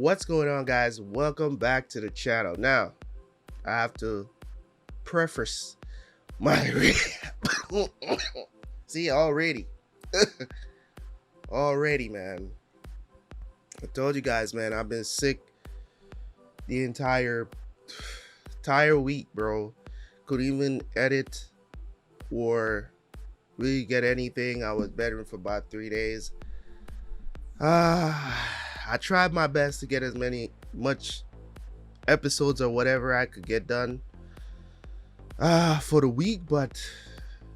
What's going on, guys? Welcome back to the channel. Now, I have to preface my see already man. I told you guys, man, I've been sick the entire week, bro. Couldn't even edit or really get anything. I was bedridden for about 3 days. I tried my best to get as much episodes or whatever I could get done for the week, but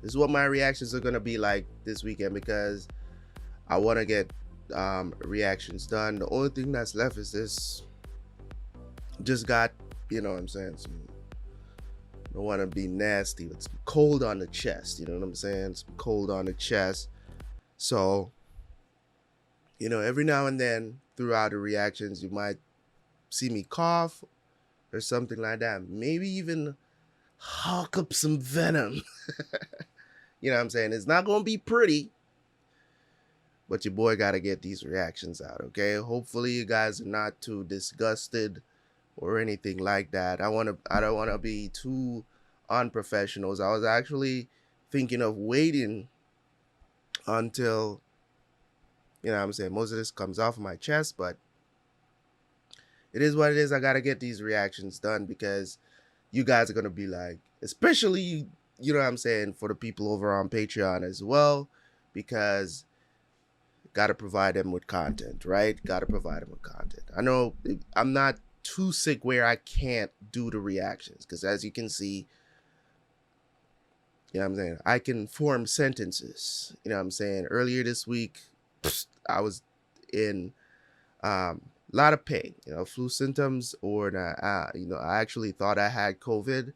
this is what my reactions are gonna be like this weekend because I want to get reactions done. The only thing that's left is this. Just got, you know what I'm saying, I don't want to be nasty, but it's cold on the chest, you know what I'm saying? It's cold on the chest. So, you know, every now and then throughout the reactions, you might see me cough or something like that. Maybe even hawk up some venom. You know what I'm saying? It's not going to be pretty, but your boy got to get these reactions out, okay? Hopefully you guys are not too disgusted or anything like that. I don't want to be too unprofessional. I was actually thinking of waiting until, you know what I'm saying, most of this comes off of my chest, but it is what it is. I got to get these reactions done because you guys are going to be like, especially, you know what I'm saying, for the people over on Patreon as well, because got to provide them with content, right? Got to provide them with content. I know I'm not too sick where I can't do the reactions because as you can see, you know what I'm saying, I can form sentences. You know what I'm saying? Earlier this week, I was in a lot of pain, you know, flu symptoms, or you know, I actually thought I had COVID,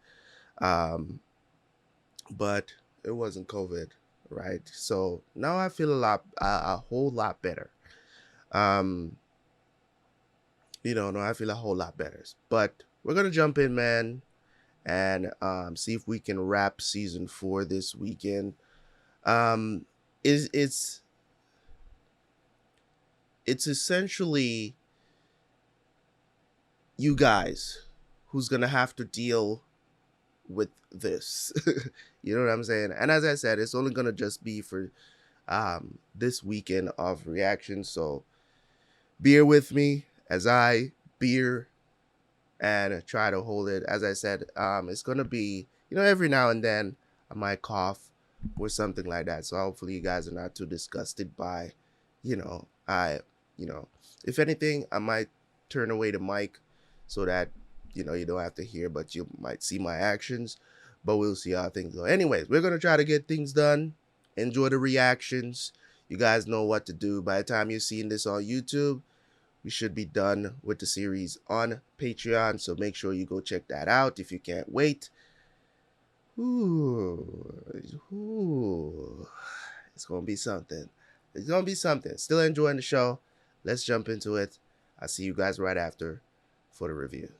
but it wasn't COVID, right? So now I feel a whole lot better. You know, no, I feel a whole lot better. But we're gonna jump in, man, and see if we can wrap season 4 this weekend. It's essentially you guys who's gonna have to deal with this. You know what I'm saying? And as I said, it's only gonna just be for this weekend of reaction. So bear with me as I beer and try to hold it. As I said, it's gonna be, you know, every now and then I might cough or something like that. So hopefully you guys are not too disgusted by, you know, if anything, I might turn away the mic so that, you know, you don't have to hear, but you might see my actions. But we'll see how things go. Anyways, we're gonna try to get things done. Enjoy the reactions. You guys know what to do. By the time you're seeing this on YouTube, we should be done with the series on Patreon, so make sure you go check that out if you can't wait. Ooh. It's gonna be something. It's gonna be something. Still enjoying the show. Let's jump into it. I'll see you guys right after for the review.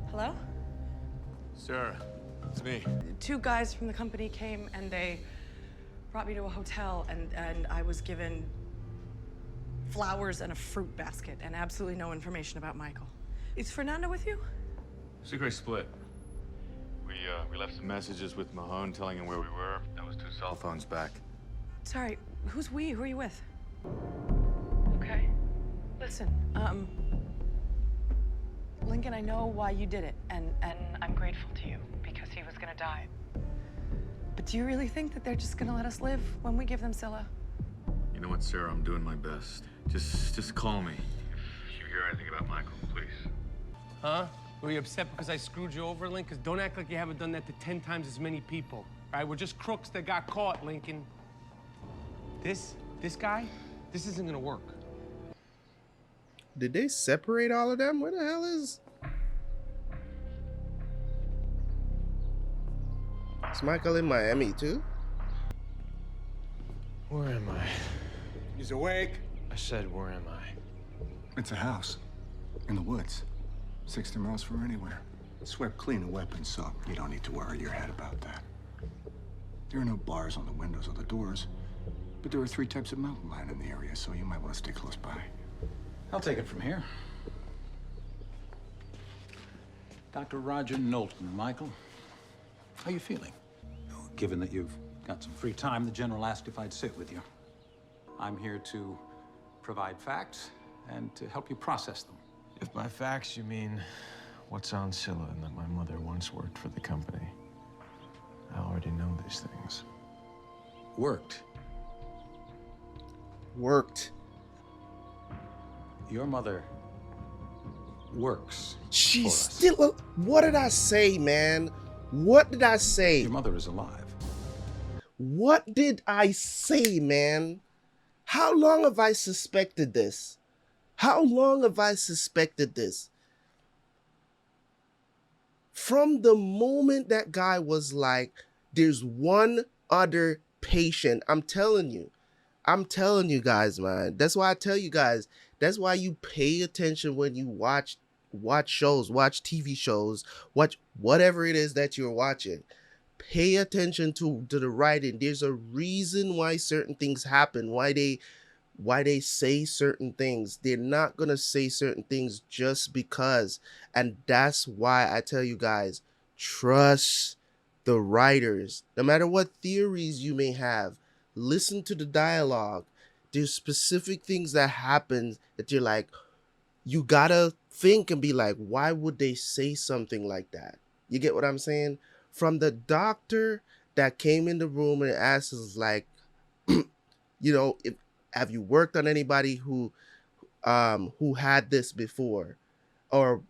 Hello? Sara, it's me. 2 guys from the company came and they brought me to a hotel and I was given flowers and a fruit basket and absolutely no information about Michael. Is Fernando with you? Secret split. We left some messages with Mahone telling him where we were. That was 2 cell phones back. Sorry, who's we? Who are you with? Okay. Listen, Lincoln, I know why you did it, and I'm grateful to you because he was gonna die. But do you really think that they're just gonna let us live when we give them Scylla? You know what, Sara? I'm doing my best. Just call me if you hear anything about Michael, please. Huh? Were you upset because I screwed you over, Link? Because don't act like you haven't done that to 10 times as many people. All right, we're just crooks that got caught, Lincoln. This guy, this isn't gonna work. Did they separate all of them? Where the hell is Michael in Miami too? Where am I? He's awake. I said, where am I? It's a house. In the woods. 60 miles from anywhere. Swept clean of weapons, so you don't need to worry your head about that. There are no bars on the windows or the doors, but there are 3 types of mountain lion in the area, so you might want to stay close by. I'll take it from here. Dr. Roger Knowlton, Michael. How are you feeling? Given that you've got some free time, the General asked if I'd sit with you. I'm here to provide facts and to help you process them. If by facts you mean what's on Scylla and that my mother once worked for the company, I already know these things. Worked. Worked. Your mother works She's for us. still. What did I say, man? What did I say? Your mother is alive. What did I say, man? How long have I suspected this? How long have I suspected this? From the moment that guy was like, there's one other patient. I'm telling you guys, man. That's why I tell you guys, that's why you pay attention when you watch shows, watch TV shows, watch whatever it is that you're watching. Pay attention to the writing. There's a reason why certain things happen, why they say certain things. They're not gonna say certain things just because. And that's why I tell you guys, trust the writers. No matter what theories you may have, listen to the dialogue. There's specific things that happen that you're like, you gotta think and be like, why would they say something like that? You get what I'm saying? From the doctor that came in the room and asked us, like, have you worked on anybody who had this before, or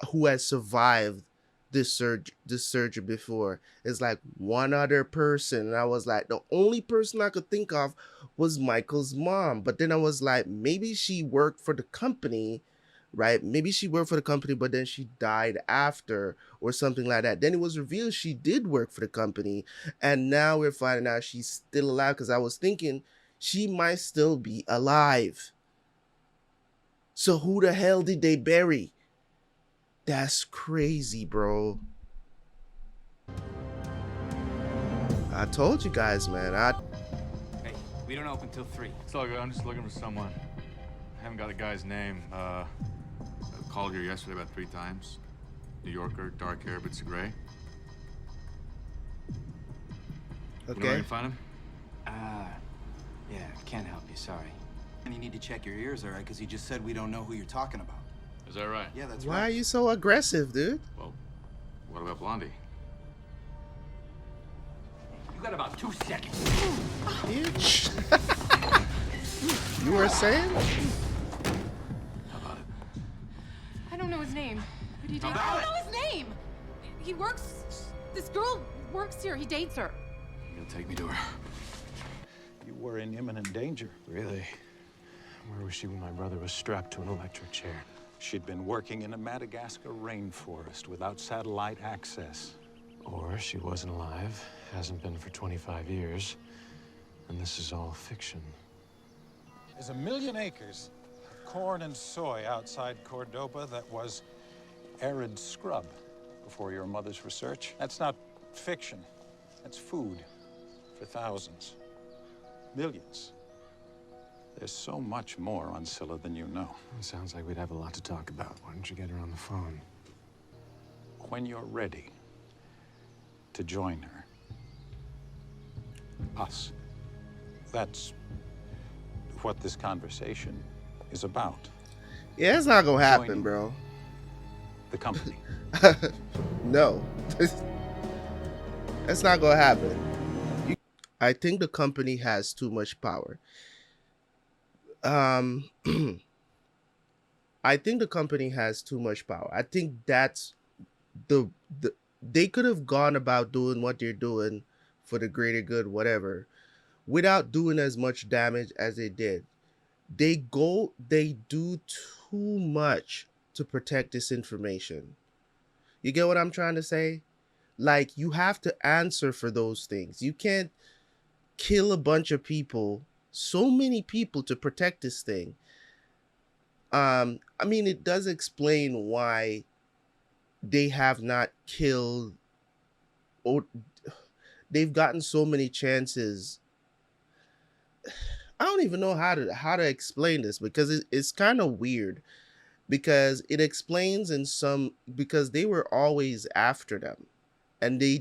who has survived this surgery before? It's like one other person, and I was like, the only person I could think of was Michael's mom. But then I was like, maybe she worked for the company, right? Maybe she worked for the company, but then she died after, or something like that. Then it was revealed she did work for the company, and now we're finding out she's still alive, because I was thinking she might still be alive. So who the hell did they bury? That's crazy, bro. I told you guys, man. Hey, we don't open till 3. It's all good. I'm just looking for someone. I haven't got a guy's name. I called here yesterday about 3 times. New Yorker, dark hair, bits of gray. You know where I Okay. can find him? Yeah, can't help you, sorry. And you need to check your ears, all right? Because you just said we don't know who you're talking about. Is that right? Yeah, that's Why are right. you so aggressive, dude? Well, what about Blondie? You got about 2 seconds. Bitch. You were saying? How about it? I don't know his name. But he dates. About I it. don't know his name. He works. This girl works here. He dates her. You'll take me to her. You were in imminent danger. Really? Where was she when my brother was strapped to an electric chair? She'd been working in a Madagascar rainforest without satellite access. Or she wasn't alive, hasn't been for 25 years, and this is all fiction. There's 1 million acres of corn and soy outside Cordoba that was Arid scrub before your mother's research. That's not fiction. That's food for thousands, millions. There's so much more on Scylla than you know. It sounds like we'd have a lot to talk about. Why don't you get her on the phone? When you're ready to join her, us. That's what this conversation is about. Yeah, it's not gonna happen, Joining bro. The company. No. That's not gonna happen. I think the company has too much power. I think the company has too much power. I think that's the they could have gone about doing what they're doing for the greater good, whatever, without doing as much damage as they did. They do too much to protect this information. You get what I'm trying to say? Like, you have to answer for those things. You can't kill a bunch of people, so many people to protect this thing. I mean, it does explain why they have not killed, or they've gotten so many chances. I don't even know how to explain this, because it's kind of weird, because it explains in some, because they were always after them, and they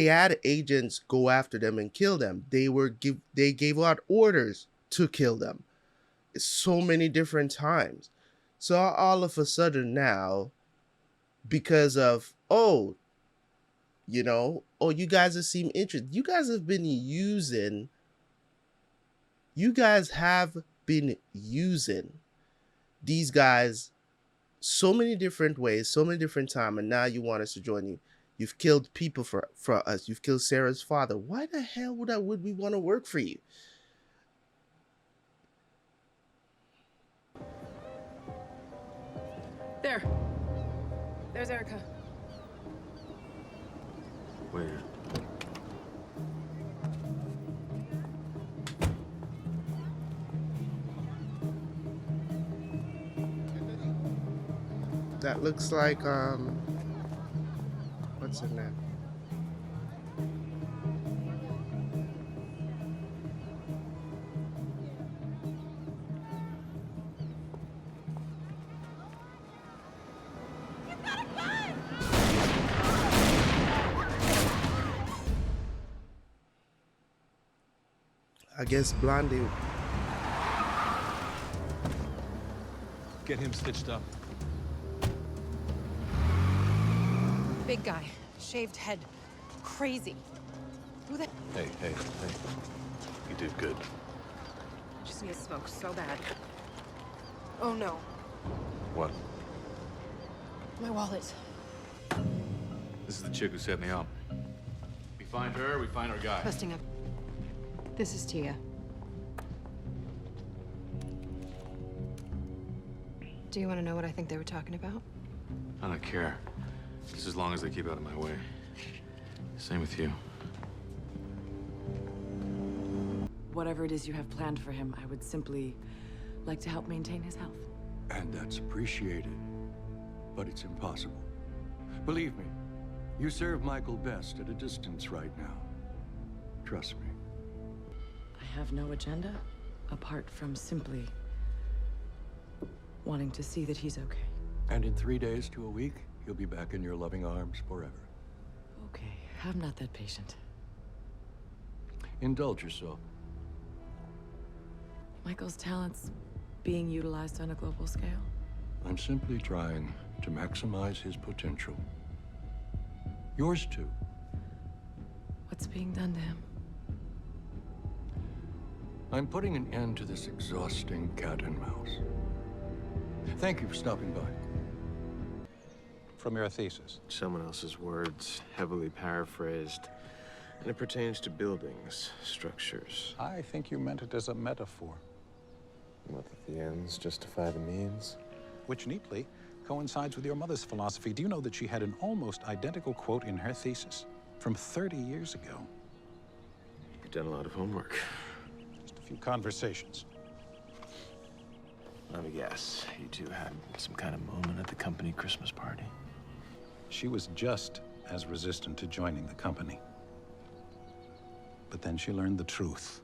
had agents go after them and kill them. They gave out orders to kill them so many different times. So all of a sudden now, because of, you guys have seemed interested. You guys have been using these guys so many different ways, so many different times, and now you want us to join you. You've killed people for us. You've killed Sarah's father. Why the hell would we want to work for you? There's Erica. Where? That looks like what's her name? I guess Blondie. Get him stitched up. Big guy, shaved head, crazy. Who the? Hey. You did good. Just need to smoke so bad. Oh no, What? my wallet. This is the chick who set me up. We find her, we find our guy. Busting up. This is Tia. Do you want to know what I think they were talking about? I don't care. Just as long as they keep out of my way. Same with you. Whatever it is you have planned for him, I would simply like to help maintain his health. And that's appreciated. But it's impossible. Believe me, you serve Michael best at a distance right now. Trust me. I have no agenda apart from simply wanting to see that he's okay. And in 3 days to a week, you'll be back in your loving arms forever. Okay, I'm not that patient. Indulge yourself. Michael's talents being utilized on a global scale? I'm simply trying to maximize his potential. Yours too. What's being done to him? I'm putting an end to this exhausting cat and mouse. Thank you for stopping by. From your thesis. Someone else's words, heavily paraphrased. And it pertains to buildings, structures. I think you meant it as a metaphor. What, that the ends justify the means? Which neatly coincides with your mother's philosophy. Do you know that she had an almost identical quote in her thesis from 30 years ago? You've done a lot of homework. Just a few conversations. Let me guess, you two had some kind of moment at the company Christmas party. She was just as resistant to joining the company. But then she learned the truth.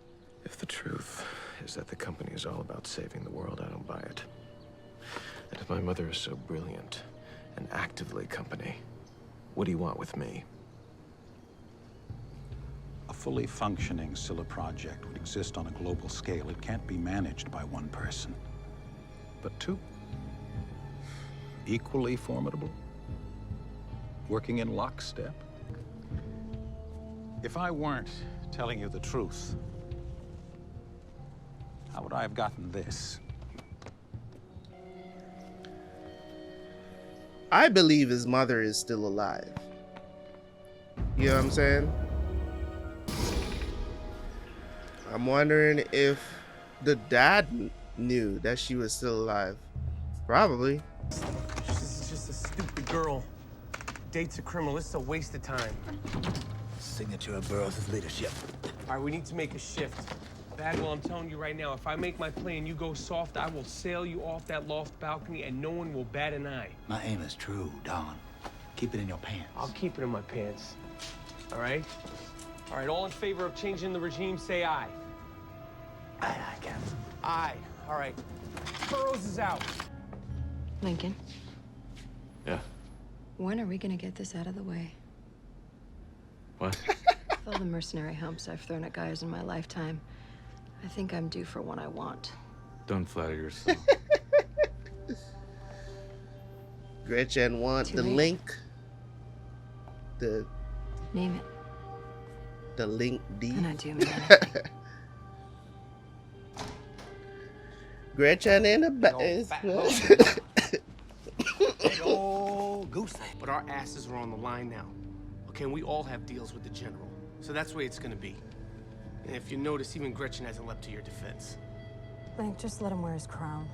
If the truth is that the company is all about saving the world, I don't buy it. And if my mother is so brilliant and actively company, what do you want with me? A fully functioning Scylla project would exist on a global scale. It can't be managed by one person, but two. Equally formidable, working in lockstep. If I weren't telling you the truth, how would I have gotten this? I believe his mother is still alive. You know what I'm saying? I'm wondering if the dad knew that she was still alive. Probably. She's just a stupid girl. Dates a criminal. This is a waste of time. signature of Burroughs' leadership. All right, we need to make a shift. Bagwell, I'm telling you right now, if I make my play and you go soft, I will sail you off that loft balcony and no one will bat an eye. My aim is true, Don. Keep it in your pants. I'll keep it in my pants. All right? All right, all in favor of changing the regime, say aye. Aye, aye, Captain. Aye. All right. Burroughs is out. Lincoln, Yeah. when are we gonna get this out of the way? What? With all the mercenary humps I've thrown at guys in my lifetime, I think I'm due for one I want. Don't flatter yourself. Gretchen want Too the late. link. The Name it. the link D. And I do mean it. Gretchen in the back. Big old goose egg. But our asses are on the line now. Okay, and we all have deals with the general. So that's the way it's gonna be. And if you notice, even Gretchen hasn't leapt to your defense. Link, just let him wear his crown.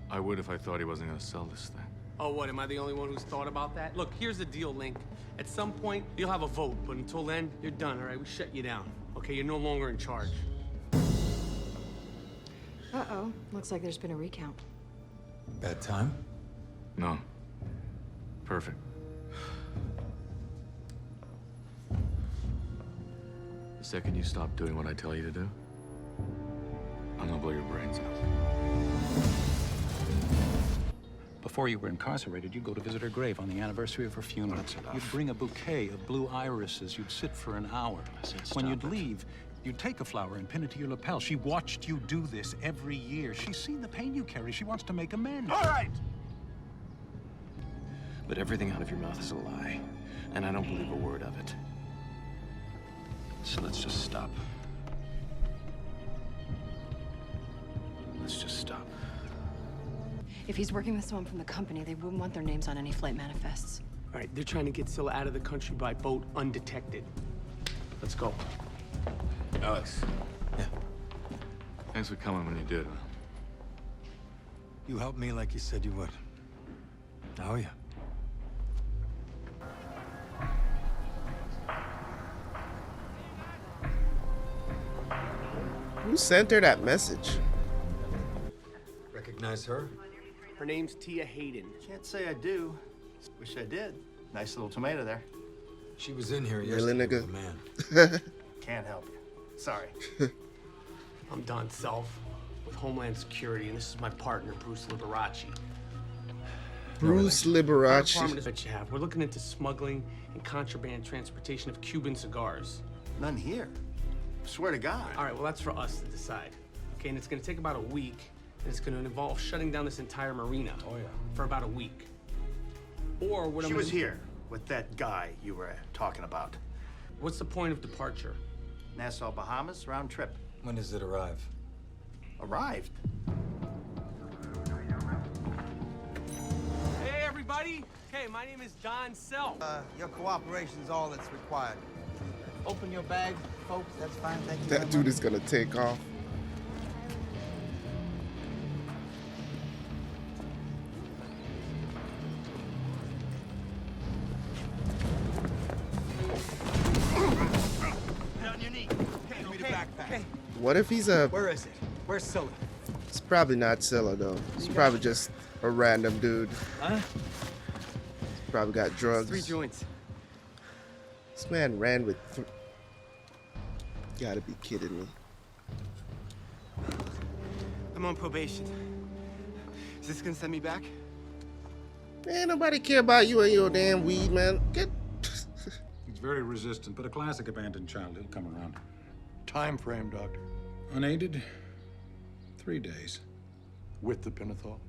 I would if I thought he wasn't gonna sell this thing. Oh, what, am I the only one who's thought about that? Look, here's the deal, Link. At some point, you'll have a vote, but until then, you're done, all right? We shut you down. Okay, you're no longer in charge. Uh-oh. Looks like there's been a recount. Bad time? No. Perfect. The second you stop doing what I tell you to do, I'm gonna blow your brains out. Before you were incarcerated, you'd go to visit her grave on the anniversary of her funeral. That's enough. You'd bring a bouquet of blue irises. You'd sit for an hour. I said When stop you'd it. leave, you'd take a flower and pin it to your lapel. She watched you do this every year. She's seen the pain you carry. She wants to make amends. All right! But everything out of your mouth is a lie, and I don't believe a word of it. So let's just stop. Let's just stop. If he's working with someone from the company, they wouldn't want their names on any flight manifests. All right, they're trying to get Scylla out of the country by boat undetected. Let's go. Alex. Yeah. Thanks for coming when you did. You helped me like you said you would. How are you? Who sent her that message? Recognize her? Her name's Tia Hayden. Can't say I do. Wish I did. Nice little tomato there. She was in here Really, yesterday nigga? Oh, with a man. Can't help you. Sorry. I'm Don Self with Homeland Security, and this is my partner, Bruce Liberace. Bruce Our Liberace. department is what you have. We're looking into smuggling and contraband transportation of Cuban cigars. None here. Swear to God. All right, well, that's for us to decide. Okay, and it's gonna take about a week, and it's gonna involve shutting down this entire marina. Oh, yeah. For about a week. Or what She I'm was gonna- here with that guy you were talking about. What's the point of departure? Nassau, Bahamas, round trip. When does it arrive? Arrived. Hey, everybody. Hey, my name is Don Self. Your cooperation is all that's required. Open your bag, folks. That's fine. Thank you. That dude is gonna take off. On your knee. Give me the backpack. What if he's a? Where is it? Where's Scylla? It's probably not Scylla though. It's probably just a random dude. Huh? Probably got drugs. 3 joints. This man ran with. Gotta be kidding me. I'm on probation. Is this gonna send me back? Man, nobody care about you and your damn weed, man. Get. He's very resistant, but a classic abandoned child. He'll come around. Time frame, Doctor. Unaided, 3 days. With the pentothal?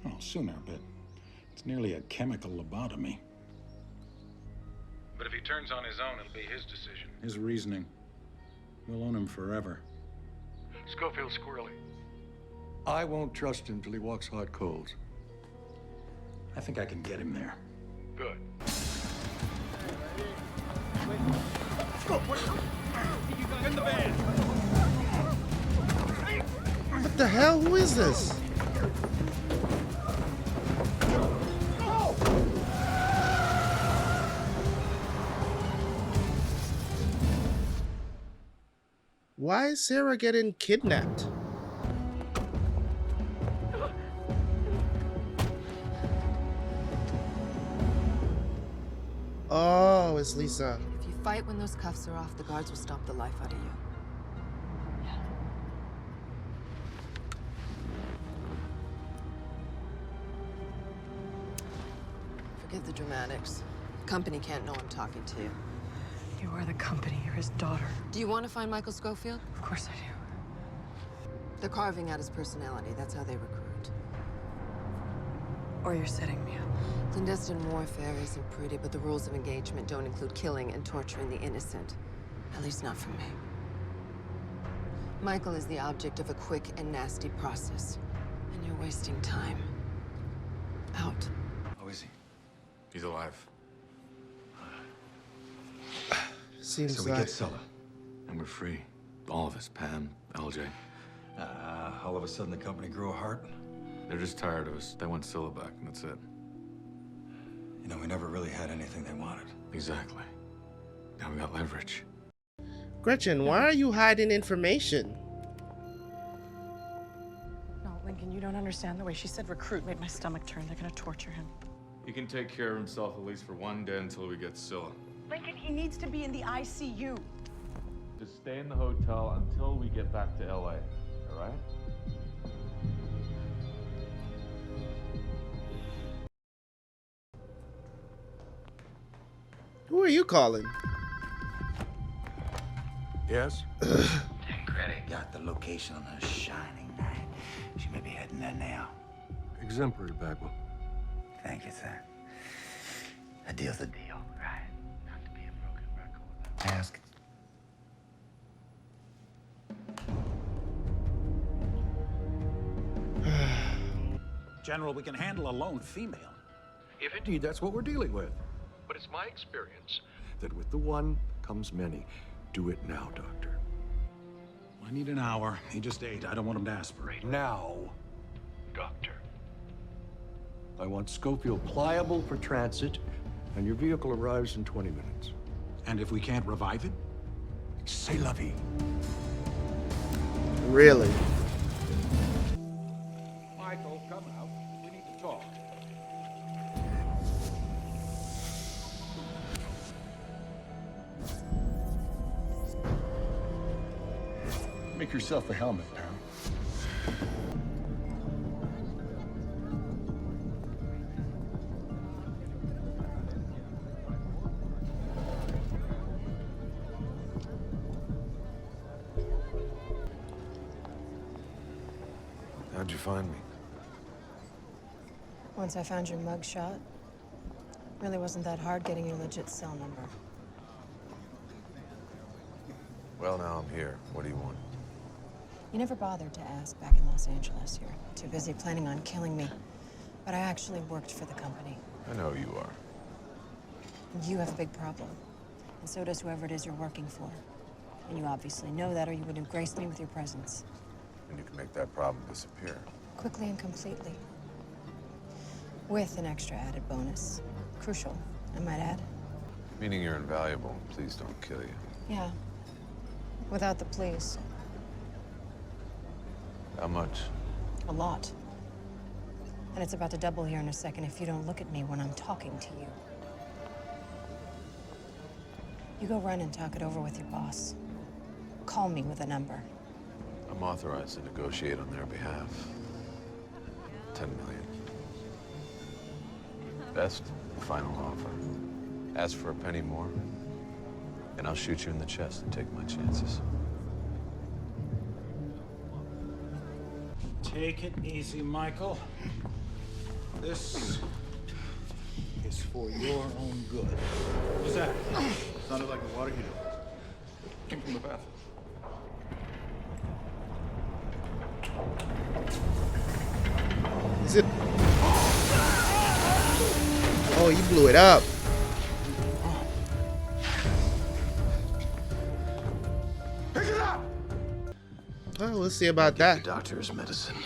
Oh, sooner, but it's nearly a chemical lobotomy. But if he turns on his own, it'll be his decision. His reasoning. We'll own him forever. Schofield squirrely. I won't trust him till he walks hot coals. I think I can get him there. Good. In the van. What the hell? Who is this? Why is Sara getting kidnapped? Oh, it's Lisa. If you fight when those cuffs are off, the guards will stomp the life out of you. Forget the dramatics. The company can't know I'm talking to you. You are the company. You're his daughter. Do you want to find Michael Schofield? Of course I do. They're carving out his personality. That's how they recruit. Or you're setting me up. Clandestine warfare isn't pretty, but the rules of engagement don't include killing and torturing the innocent. At least not for me. Michael is the object of a quick and nasty process. And you're wasting time. Out. How is he? He's alive. Seems so we like... get Scylla, and we're free. All of us, Pam, LJ. All of a sudden the company grew a heart. They're just tired of us. They want Scylla back, and that's it. You know, we never really had anything they wanted. Exactly. Now we got leverage. Gretchen, why are you hiding information? No, Lincoln, you don't understand. The way she said recruit made my stomach turn. They're gonna torture him. He can take care of himself at least for one day until we get Scylla. Lincoln, he needs to be in the ICU. Just stay in the hotel until we get back to LA, all right? Who are you calling? Yes? Credit got the location on her shining night. She may be heading there now. Exemplary, Bagwell. Thank you, sir. A deal's a deal, right? Not to be a broken record. Ask. General, we can handle a lone female. If indeed that's what we're dealing with. But it's my experience that with the one comes many. Do it now, Doctor. I need an hour. He just ate. I don't want him to aspirate. Now, Doctor. I want Schofield pliable for transit, and your vehicle arrives in 20 minutes. And if we can't revive it? C'est la vie. Really? Michael, come out. We need to talk. Make yourself a helmet, pal. How'd you find me? Once I found your mugshot, really wasn't that hard getting your legit cell number. Well, now I'm here. What do you want? You never bothered to ask back in Los Angeles. You're too busy planning on killing me. But I actually worked for the company. I know you are. And you have a big problem. And so does whoever it is you're working for. And you obviously know that, or you wouldn't have graced me with your presence. And you can make that problem disappear. Quickly and completely. With an extra added bonus. Crucial, I might add. Meaning you're invaluable. Please don't kill you. Yeah. Without the please. How much? A lot. And it's about to double here in a second if you don't look at me when I'm talking to you. You go run and talk it over with your boss. Call me with a number. I'm authorized to negotiate on their behalf. 10 million. Best, final offer. Ask for a penny more, and I'll shoot you in the chest and take my chances. Take it easy, Michael. This is for your own good. What was that? Sounded like a water heater. Came from the bathroom. Is it? Oh, you blew it up. Pick it up! Oh, we'll see about that. The doctor's medicine.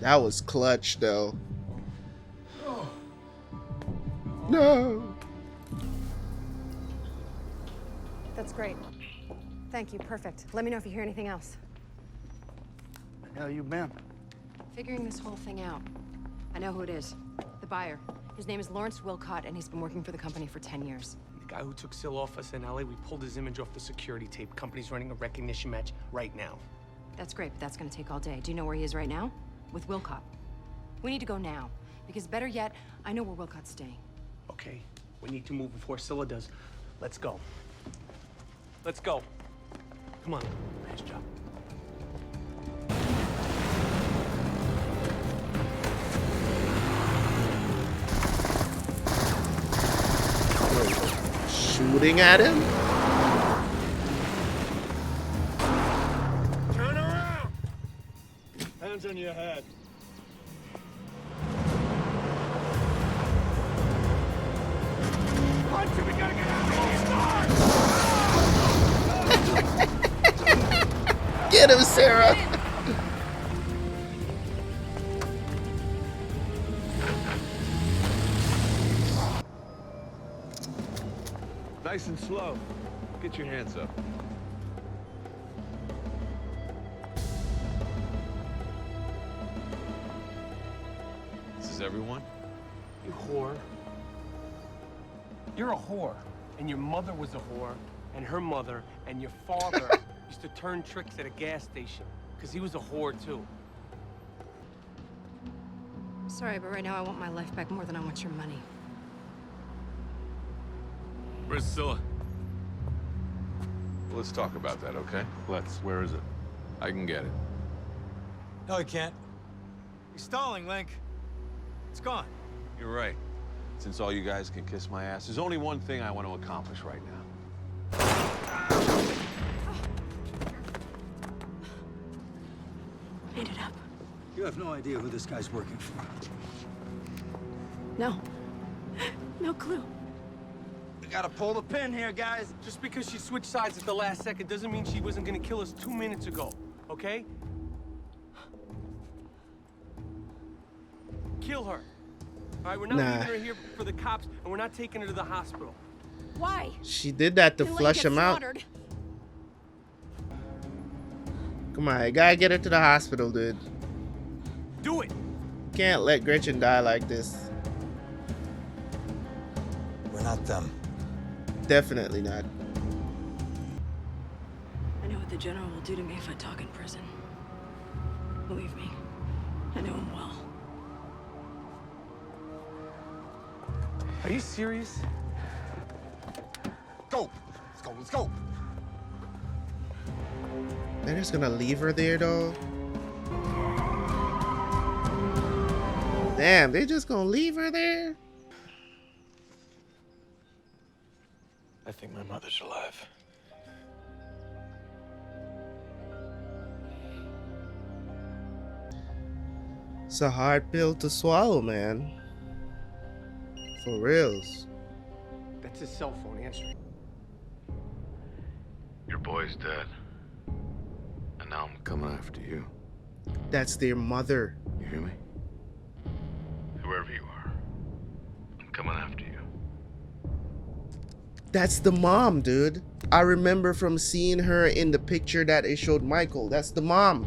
That was clutch, though. No. That's great. Thank you, perfect. Let me know if you hear anything else. The hell you been? Figuring this whole thing out. I know who it is. The buyer. His name is Lawrence Wilcott, and he's been working for the company for 10 years. The guy who took Scylla off us in LA, we pulled his image off the security tape. Company's running a recognition match right now. That's great, but that's gonna take all day. Do you know where he is right now? With Wilcott. We need to go now. Because better yet, I know where Wilcott's staying. Okay, we need to move before Scylla does. Let's go. Let's go. Come on. Nice job. Shooting at him? Turn around! Hands on your head. Punch him, we gotta get out of here! Get him, Sara! Nice and slow. Get your hands up. This is everyone? You whore. You're a whore. And your mother was a whore. And her mother and your father used to turn tricks at a gas station. Because he was a whore, too. Sorry, but right now I want my life back more than I want your money. Where's Scylla? Let's talk about that, okay? Let's. Where is it? I can get it. No, he can't. He's stalling, Link. It's gone. You're right. Since all you guys can kiss my ass, there's only one thing I want to accomplish right now. Made it up. You have no idea who this guy's working for. No. No clue. We gotta pull the pin here, guys. Just because she switched sides at the last second doesn't mean she wasn't gonna kill us 2 minutes ago, okay? Kill her. All right, we're not leaving her here for the cops, and we're not taking her to the hospital. Why? She did that to flush him out. Come on, you gotta get her to the hospital, dude. Do it. Can't let Gretchen die like this. We're not them. Definitely not. I know what the general will do to me if I talk in prison. Believe me, I know him well. Are you serious? Go! Let's go, let's go! They're just gonna leave her there, though. Damn, they're just gonna leave her there? I think my mother's alive. It's a hard pill to swallow, man. For reals. That's his cell phone. Answer it. Your boy's dead. And now I'm coming after you. That's their mother. You hear me? Whoever you are, I'm coming after you. That's the mom, dude. I remember from seeing her in the picture that it showed Michael. That's the mom.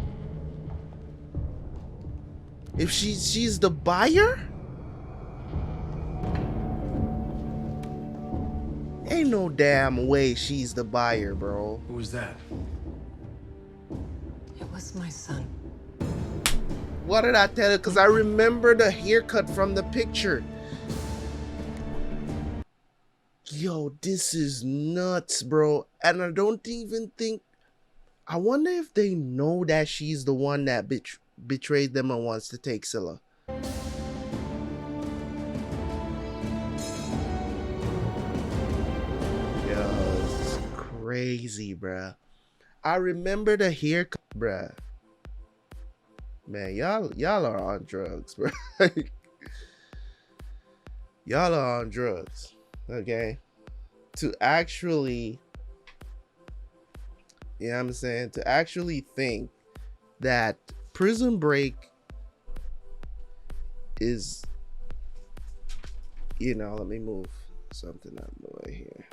If she's the buyer? Ain't no damn way she's the buyer, bro. Who was that? It was my son. What did I tell you? Because I remember the haircut from the picture. Yo, this is nuts, bro. And I don't even think... I wonder if they know that she's the one that betrayed them and wants to take Scylla. Yo, this is crazy, bruh. I remember the haircut, bruh. Man, y'all are on drugs, bro. Y'all are on drugs, okay? To actually, you know what I'm saying? To actually think that Prison Break is let me move something out of the way here.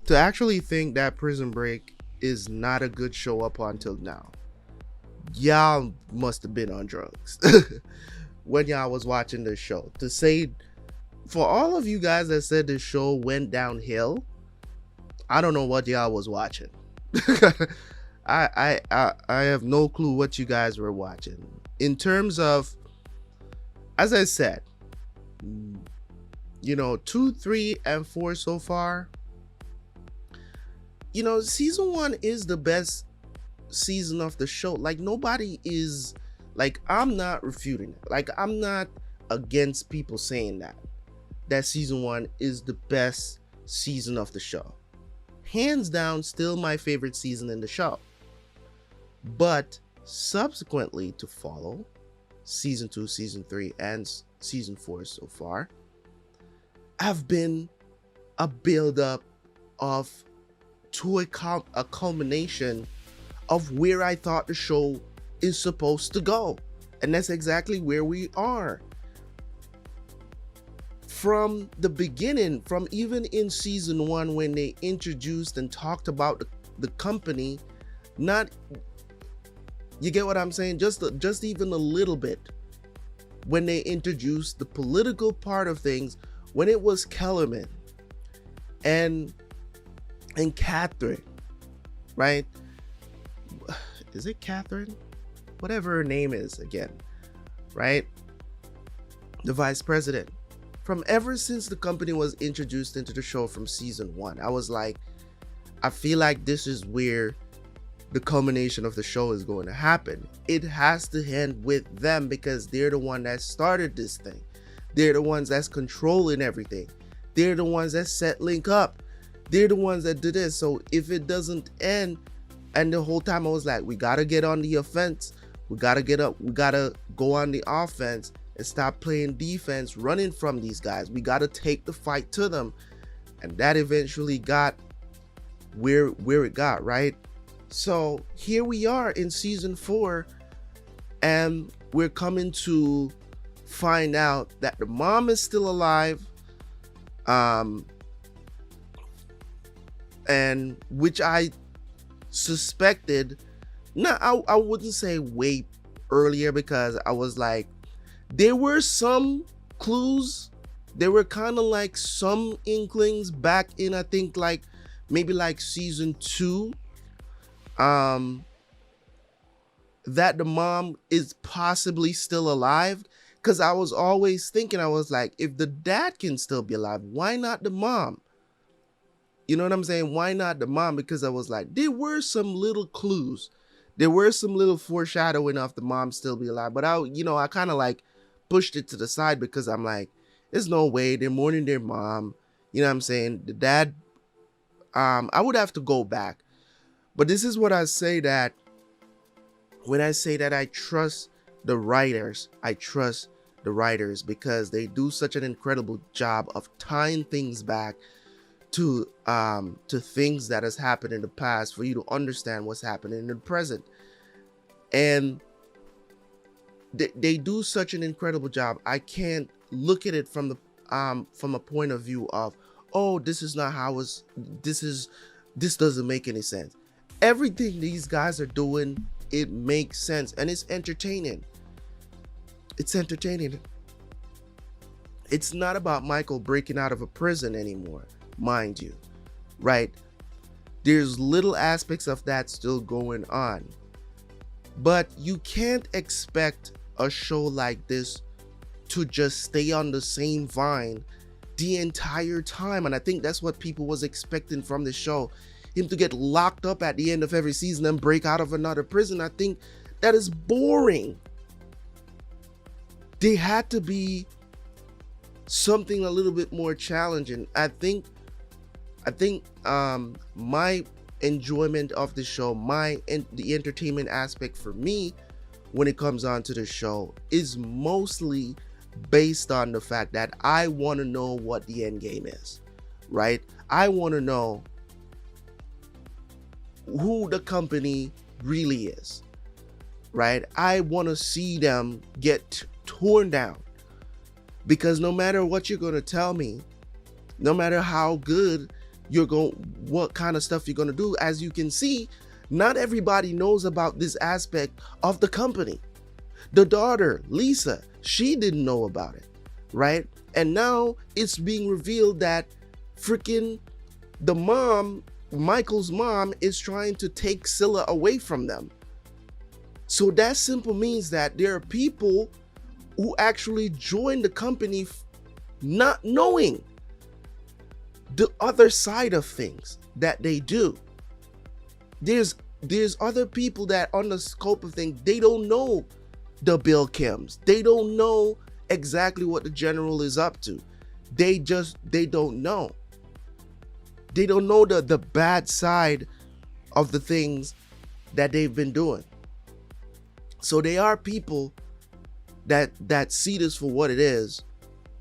To actually think that Prison Break is not a good show up until now, y'all must have been on drugs when y'all was watching this show. To say, for all of you guys that said the show went downhill, I don't know what y'all was watching. I have no clue what you guys were watching. In terms of, as I said, 2, 3, and 4 so far, season 1 is the best season of the show. Like, nobody is, like, I'm not refuting it. Like, I'm not against people saying that season 1 is the best season of the show. Hands down, still my favorite season in the show. But subsequently to follow, season 2, season 3, and season 4 so far have been a build-up to a culmination of where I thought the show is supposed to go. And that's exactly where we are. From the beginning, from even in season 1 when they introduced and talked about the company, you get what I'm saying? Just even a little bit. When they introduced the political part of things, when it was Kellerman and Catherine, right? Is it Catherine? Whatever her name is again, right? The vice president. From ever since the company was introduced into the show from season 1, I was like, I feel like this is where the culmination of the show is going to happen. It has to end with them because they're the one that started this thing. They're the ones that's controlling everything. They're the ones that set Link up. They're the ones that did this. So if it doesn't end, and the whole time I was like, we gotta get on the offense. We gotta get up. We gotta go on the offense and stop playing defense, running from these guys. We gotta take the fight to them. And that eventually got where it got, right? So here we are in season 4, and we're coming to find out that the mom is still alive, and which I suspected. No, I wouldn't say way earlier, because I was like, there were some clues. There were kind of like some inklings back in, I think, like maybe like season 2, that the mom is possibly still alive. Because I was always thinking, I was like, if the dad can still be alive, why not the mom? You know what I'm saying? Why not the mom? Because I was like, there were some little clues. There were some little foreshadowing of the mom still be alive. But I kind of like pushed it to the side because I'm like, there's no way they're mourning their mom. You know what I'm saying? The dad, I would have to go back. But this is what I say, that when I say that I trust the writers, I trust the writers because they do such an incredible job of tying things back to things that has happened in the past for you to understand what's happening in the present. And they do such an incredible job. I can't look at it from a point of view of, oh, this is not how this doesn't make any sense. Everything these guys are doing, it makes sense, and it's entertaining. It's entertaining. It's not about Michael breaking out of a prison anymore, mind you, right? There's little aspects of that still going on, but you can't expect a show like this to just stay on the same vine the entire time. And I think that's what people was expecting from the show, him to get locked up at the end of every season and break out of another prison. I think that is boring. They had to be something a little bit more challenging. I think my enjoyment of the show, the entertainment aspect for me when it comes on to the show is mostly based on the fact that I want to know what the end game is, right? I want to know who the company really is, right? I want to see them get torn down. Because no matter what you're going to tell me, no matter how good what kind of stuff you're going to do, as you can see, not everybody knows about this aspect of the company. The daughter, Lisa, she didn't know about it, right? And now it's being revealed that freaking the mom, Michael's mom, is trying to take Scylla away from them. So that simple means that there are people who actually joined the company not knowing the other side of things that they do. There's other people that on the scope of things, they don't know the Bill Kims. They don't know exactly what the general is up to. They don't know. They don't know the bad side of the things that they've been doing. So they are people that see this for what it is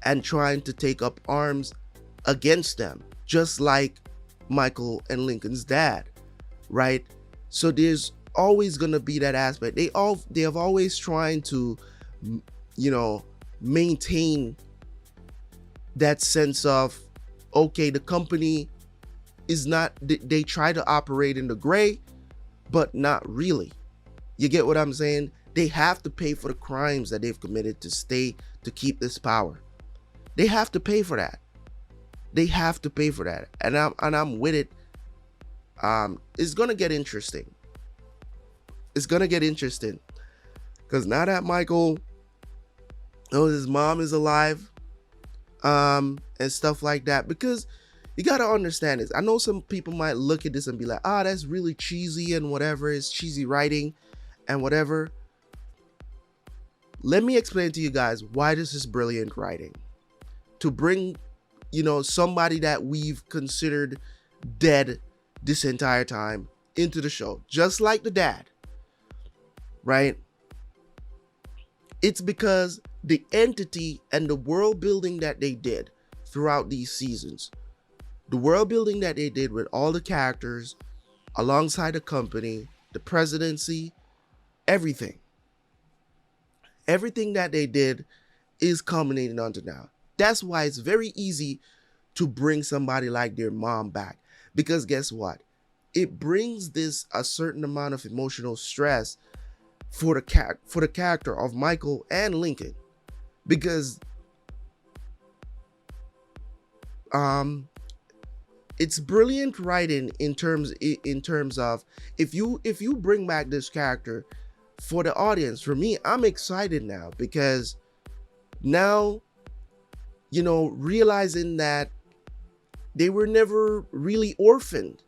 and trying to take up arms against them, just like Michael and Lincoln's dad, right? So there's always going to be that aspect. They have always trying to, maintain that sense of, okay, the company is not, they try to operate in the gray, but not really. You get what I'm saying? They have to pay for the crimes that they've committed to keep this power. They have to pay for that. They have to pay for that. And I'm with it. It's gonna get interesting. It's gonna get interesting. Because now that Michael knows his mom is alive, and stuff like that, because you gotta understand this. I know some people might look at this and be like, that's really cheesy and whatever, it's cheesy writing and whatever. Let me explain to you guys why this is brilliant writing. To bring, somebody that we've considered dead this entire time into the show, just like the dad, right? It's because the entity and the world building that they did throughout these seasons, the world building that they did with all the characters alongside the company, the presidency, everything that they did is culminating onto now. That's why it's very easy to bring somebody like their mom back, because guess what? It brings a certain amount of emotional stress for the character of Michael and Lincoln, because it's brilliant writing in terms of if you bring back this character for the audience. For me, I'm excited now, because now, realizing that they were never really orphaned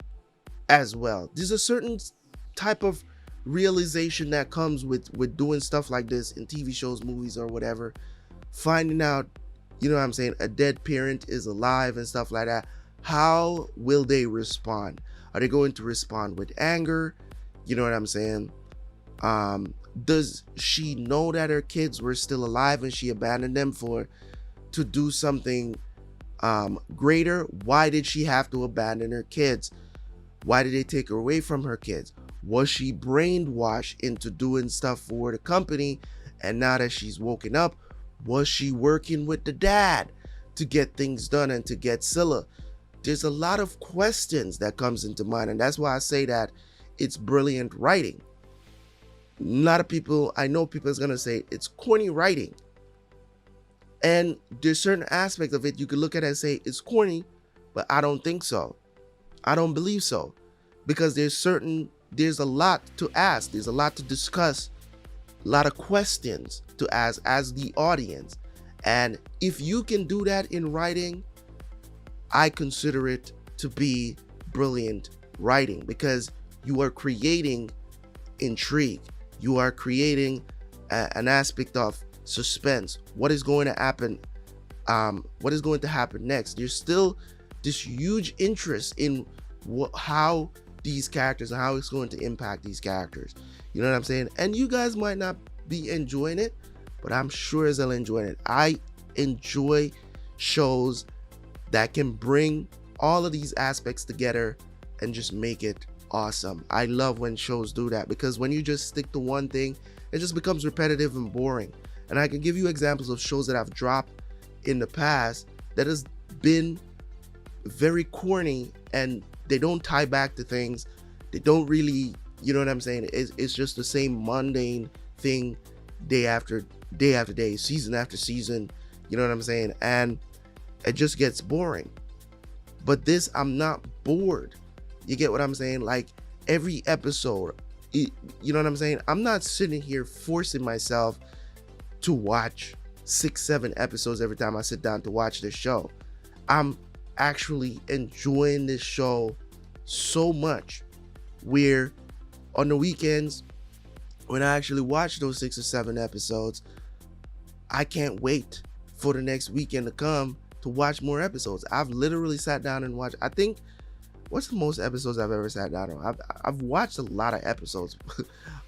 as well. There's a certain type of realization that comes with doing stuff like this in TV shows, movies, or whatever. Finding out, a dead parent is alive and stuff like that. How will they respond? Are they going to respond with anger? You know what I'm saying? Does she know that her kids were still alive and she abandoned them to do something greater? Why did she have to abandon her kids? Why did they take her away from her kids? Was she brainwashed into doing stuff for the company? And now that she's woken up, was she working with the dad to get things done and to get Scylla? There's a lot of questions that comes into mind, and that's why I say that it's brilliant writing. A lot of people, I know people is gonna say it's corny writing, and there's certain aspects of it you could look at it and say it's corny, but I don't think so. I don't believe so, because there's a lot to ask, there's a lot to discuss, a lot of questions to ask as the audience. And if you can do that in writing, I consider it to be brilliant writing, because you are creating intrigue. You are creating an aspect of suspense. What is going to happen? What is going to happen next? There's still this huge interest in how these characters and how it's going to impact these characters. You know what I'm saying? And you guys might not be enjoying it, but I'm sure as I'll enjoy it. I enjoy shows that can bring all of these aspects together and just make it awesome. I love when shows do that, because when you just stick to one thing, it just becomes repetitive and boring. And I can give you examples of shows that I've dropped in the past that has been very corny, and they don't tie back to things. They don't really, you know what I'm saying? It's just the same mundane thing day after day after day, season after season, you know what I'm saying? And it just gets boring. But this, I'm not bored. You get what I'm saying? Like every episode, you know what I'm saying? I'm not sitting here forcing myself to watch 6-7 episodes every time I sit down to watch this show. I'm actually enjoying this show so much where on the weekends when I actually watch those 6 or 7 episodes, I can't wait for the next weekend to come to watch more episodes. I've literally sat down and watched, I think, what's the most episodes I've ever sat down on? I've watched a lot of episodes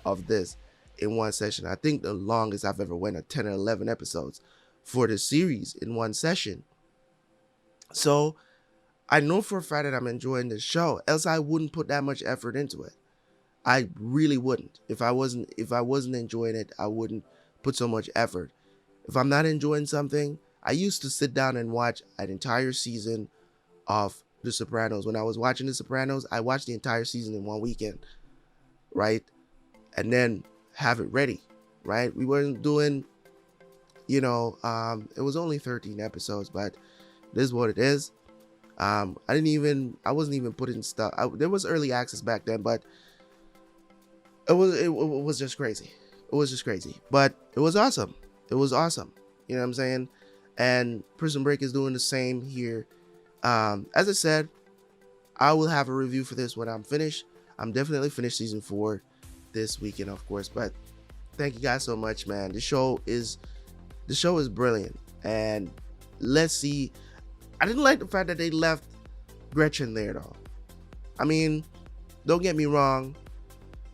of this in one session. I think the longest I've ever went are 10 or 11 episodes for the series in one session. So I know for a fact that I'm enjoying this show, else I wouldn't put that much effort into it. I really wouldn't. If I wasn't enjoying it, I wouldn't put so much effort. If I'm not enjoying something, I used to sit down and watch an entire season of The Sopranos. When I was watching The Sopranos, I watched the entire season in one weekend, right? And then have it ready, right? We weren't doing, you know, it was only 13 episodes, but it is what it is. I wasn't even putting stuff. There was early access back then, but it was just crazy. It was just crazy, but it was awesome. It was awesome. You know what I'm saying? And Prison Break is doing the same here. As I said, I will have a review for this when I'm finished. I'm definitely finished season 4 this weekend, of course. But thank you guys so much, man. The show is brilliant. And let's see. I didn't like the fact that they left Gretchen there, though. I mean, don't get me wrong.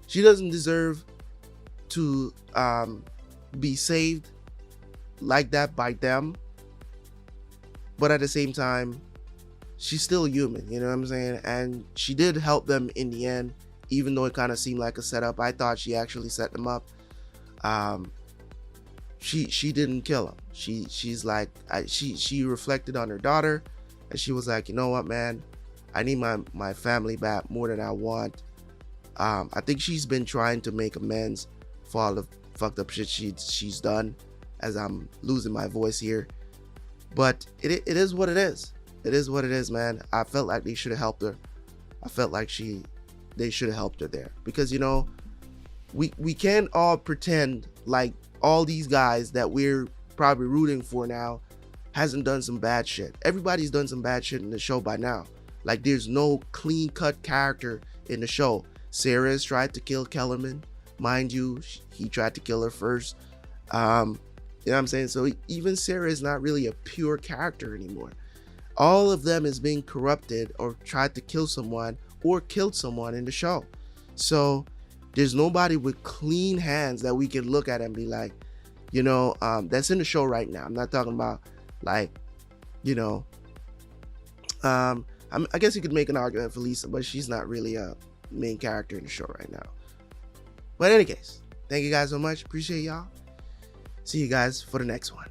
She doesn't deserve to be saved like that by them. But at the same time, she's still human, you know what I'm saying? And she did help them in the end, even though it kind of seemed like a setup. I thought she actually set them up. She didn't kill him. She's like, she reflected on her daughter, and she was like, you know what, man, I need my family back more than I want. I think she's been trying to make amends for all the fucked up shit she's done, as I'm losing my voice here. But it is what it is. It is what it is, man. I felt like they should have helped her. I felt like they should have helped her there, because, you know, we can't all pretend like all these guys that we're probably rooting for now hasn't done some bad shit. Everybody's done some bad shit in the show by now. Like, there's no clean-cut character in the show. Sarah's tried to kill Kellerman. Mind you, he tried to kill her first. You know what I'm saying? So even Sarah is not really a pure character anymore. All of them is being corrupted or tried to kill someone or killed someone in the show. So there's nobody with clean hands that we can look at and be like, you know, that's in the show right now. I'm not talking about, like, you know, I guess you could make an argument for Lisa, but she's not really a main character in the show right now. But in any case, thank you guys so much. Appreciate y'all. See you guys for the next one.